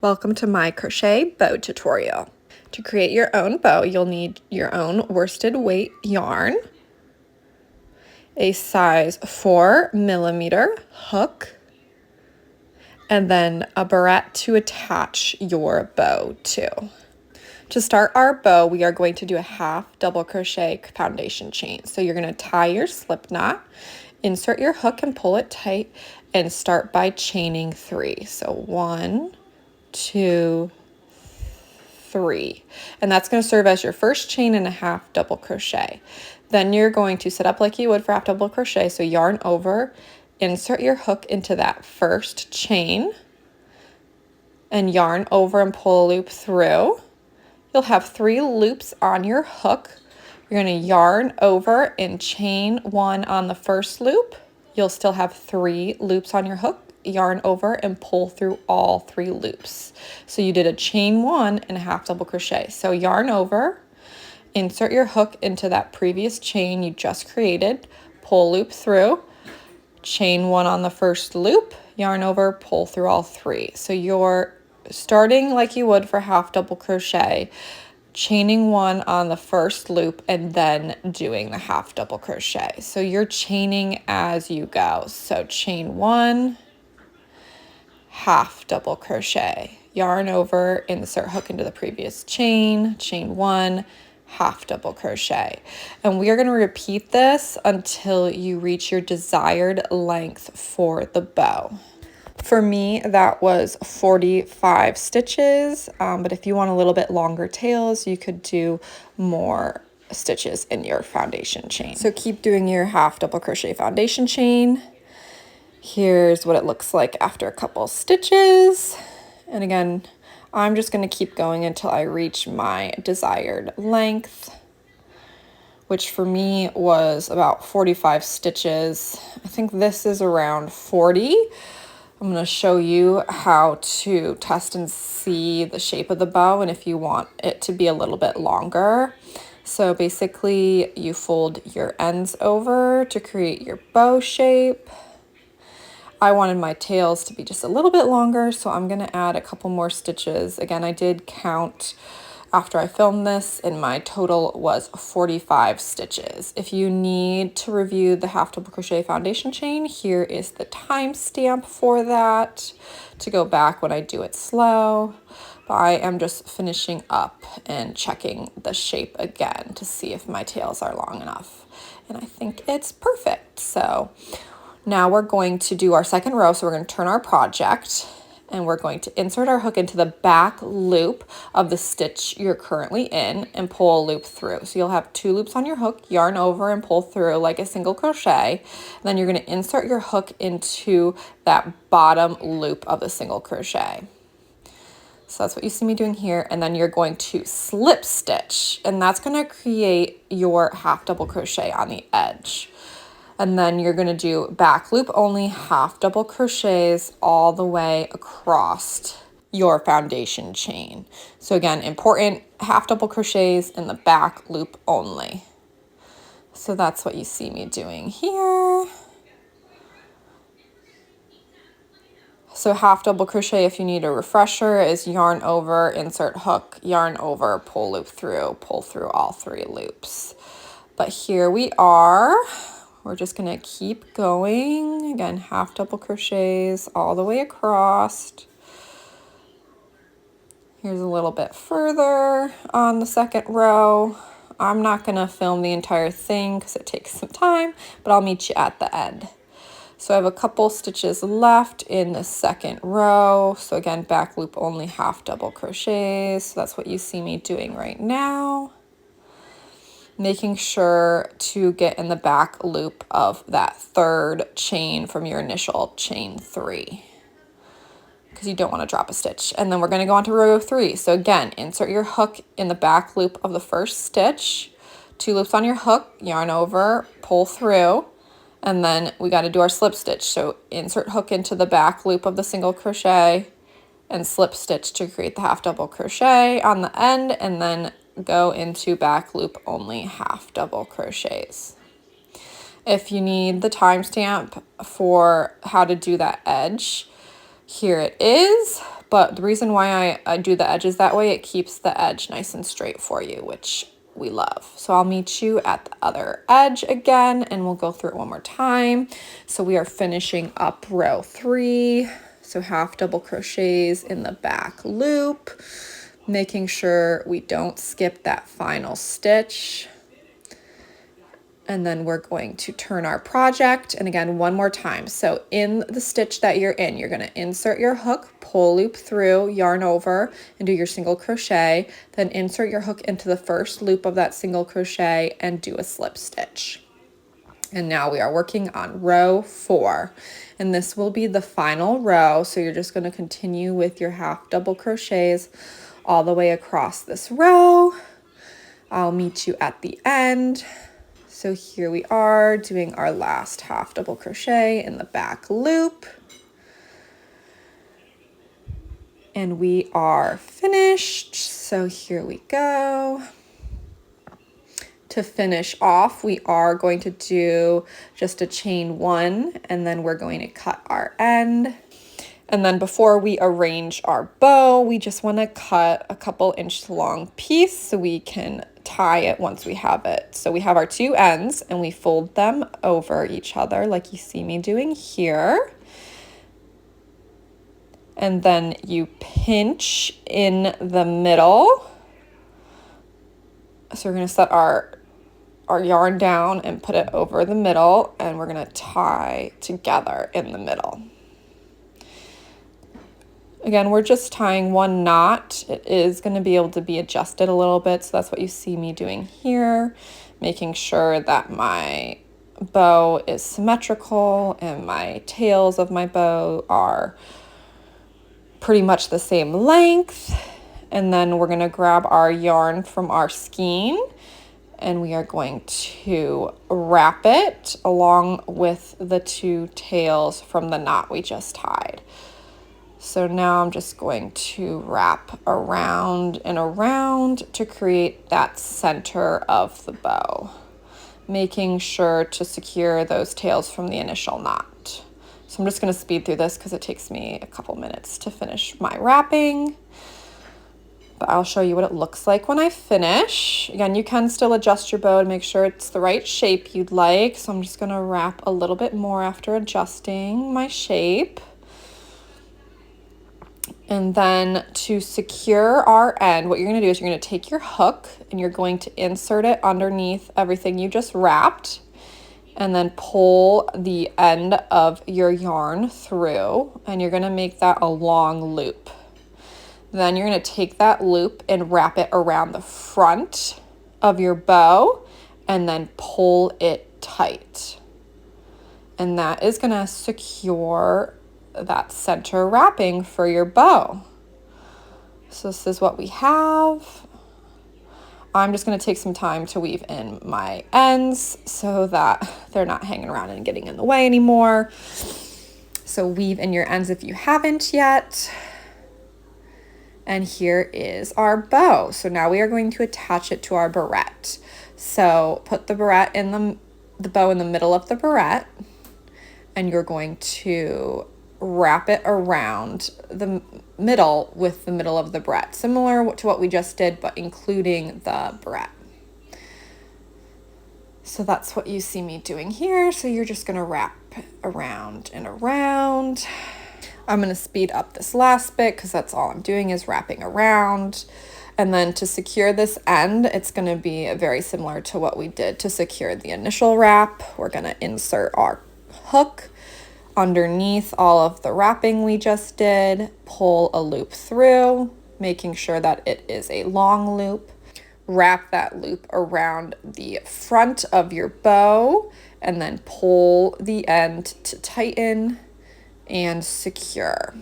Welcome to my crochet bow tutorial. To create your own bow, you'll need your own worsted weight yarn, a size 4mm hook, and then a barrette to attach your bow to. To start our bow, we are going to do a half double crochet foundation chain. So you're going to tie your slip knot, insert your hook and pull it tight, and start by chaining 3. So 1, 2, 3, and that's going to serve as your first chain and a half double crochet. Then you're going to set up like you would for half double crochet. So yarn over, insert your hook into that first chain, and yarn over and pull a loop through. You'll have 3 loops on your hook. You're going to yarn over and chain 1 on the first loop. You'll still have 3 loops on your hook. Yarn over and pull through all 3 loops. So you did a chain 1 and a half double crochet. So yarn over, insert your hook into that previous chain you just created, pull a loop through, chain 1 on the first loop, yarn over, pull through all 3. So you're starting like you would for half double crochet, chaining 1 on the first loop and then doing the half double crochet. So you're chaining as you go. So chain 1, half double crochet, yarn over, insert hook into the previous chain, chain 1, half double crochet. And we are going to repeat this until you reach your desired length for the bow. For me, that was 45 stitches, but if you want a little bit longer tails, you could do more stitches in your foundation chain. So keep doing your half double crochet foundation chain. Here's what it looks like after a couple stitches. And again, I'm just going to keep going until I reach my desired length, which for me was about 45 stitches. I think this is around 40. I'm going to show you how to test and see the shape of the bow and if you want it to be a little bit longer. So basically you fold your ends over to create your bow shape. I wanted my tails to be just a little bit longer, so I'm going to add a couple more stitches. Again, I did count after I filmed this, and my total was 45 stitches. If you need to review the half double crochet foundation chain, here is the timestamp for that to go back when I do it slow. But I am just finishing up and checking the shape again to see if my tails are long enough. And I think it's perfect. So now we're going to do our second row. So we're going to turn our project and we're going to insert our hook into the back loop of the stitch you're currently in and pull a loop through. So you'll have 2 loops on your hook, yarn over and pull through like a single crochet. And then you're going to insert your hook into that bottom loop of the single crochet. So that's what you see me doing here. And then you're going to slip stitch, and that's going to create your half double crochet on the edge. And then you're going to do back loop only, half double crochets all the way across your foundation chain. So again, important, half double crochets in the back loop only. So that's what you see me doing here. So half double crochet, if you need a refresher, is yarn over, insert hook, yarn over, pull loop through, pull through all 3 loops. But here we are. We're just going to keep going. Again, half double crochets all the way across. Here's a little bit further on the second row. I'm not going to film the entire thing because it takes some time, but I'll meet you at the end. So I have a couple stitches left in the second row. So again, back loop only, half double crochets. So that's what you see me doing right now. Making sure to get in the back loop of that third chain from your initial chain 3, because you don't want to drop a stitch. And then we're going to go on to row 3. So again, insert your hook in the back loop of the first stitch, 2 loops on your hook, yarn over, pull through, and then we got to do our slip stitch. So insert hook into the back loop of the single crochet and slip stitch to create the half double crochet on the end, and then go into back loop only, half double crochets. If you need the timestamp for how to do that edge, here it is. But the reason why I do the edges that way, it keeps the edge nice and straight for you, which we love. So I'll meet you at the other edge again, and we'll go through it one more time. So we are finishing up row 3. So half double crochets in the back loop, making sure we don't skip that final stitch. And then we're going to turn our project, and again, one more time. So in the stitch that you're in, you're gonna insert your hook, pull loop through, yarn over, and do your single crochet, then insert your hook into the first loop of that single crochet and do a slip stitch. And now we are working on row 4, and this will be the final row. So you're just gonna continue with your half double crochets all the way across this row. I'll meet you at the end. So here we are doing our last half double crochet in the back loop. And we are finished. So here we go. To finish off, we are going to do just a chain 1, and then we're going to cut our end. And then before we arrange our bow, we just want to cut a couple inch long piece so we can tie it once we have it. So we have our 2 ends and we fold them over each other like you see me doing here. And then you pinch in the middle. So we're going to set our yarn down and put it over the middle, and we're going to tie together in the middle. Again, we're just tying 1 knot. It is going to be able to be adjusted a little bit, so that's what you see me doing here, making sure that my bow is symmetrical and my tails of my bow are pretty much the same length. And then we're going to grab our yarn from our skein, and we are going to wrap it along with the 2 tails from the knot we just tied. So now I'm just going to wrap around and around to create that center of the bow, making sure to secure those tails from the initial knot. So I'm just going to speed through this because it takes me a couple minutes to finish my wrapping. But I'll show you what it looks like when I finish. Again, you can still adjust your bow to make sure it's the right shape you'd like. So I'm just going to wrap a little bit more after adjusting my shape. And then to secure our end, what you're going to do is you're going to take your hook and you're going to insert it underneath everything you just wrapped, and then pull the end of your yarn through, and you're going to make that a long loop. Then you're going to take that loop and wrap it around the front of your bow and then pull it tight. And that is going to secure that center wrapping for your bow. So this is what we have. I'm just going to take some time to weave in my ends so that they're not hanging around and getting in the way anymore. So weave in your ends if you haven't yet. And here is our bow. So now we are going to attach it to our barrette. So put the barrette in the bow in the middle of the barrette, and you're going to wrap it around the middle with the middle of the barrette, similar to what we just did, but including the barrette. So that's what you see me doing here. So you're just gonna wrap around and around. I'm going to speed up this last bit because that's all I'm doing is wrapping around. And then to secure this end, it's going to be very similar to what we did to secure the initial wrap. We're going to insert our hook underneath all of the wrapping we just did, pull a loop through, making sure that it is a long loop. Wrap that loop around the front of your bow and then pull the end to tighten and secure.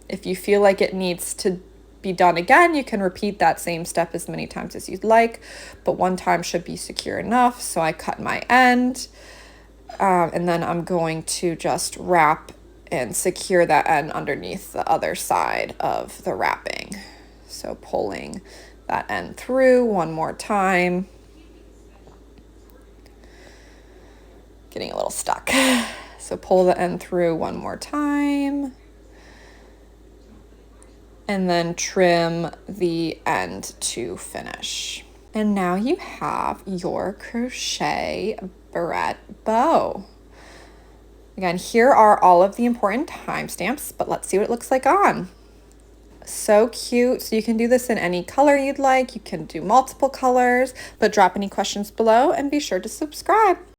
If you feel like it needs to be done again, you can repeat that same step as many times as you'd like, but one time should be secure enough. So I cut my end, and then I'm going to just wrap and secure that end underneath the other side of the wrapping. So pulling that end through one more time. Getting a little stuck. So pull the end through one more time. and then trim the end to finish. And now you have your crochet barrette bow. Again, here are all of the important timestamps, but let's see what it looks like on. So cute. So you can do this in any color you'd like. You can do multiple colors, but drop any questions below and be sure to subscribe.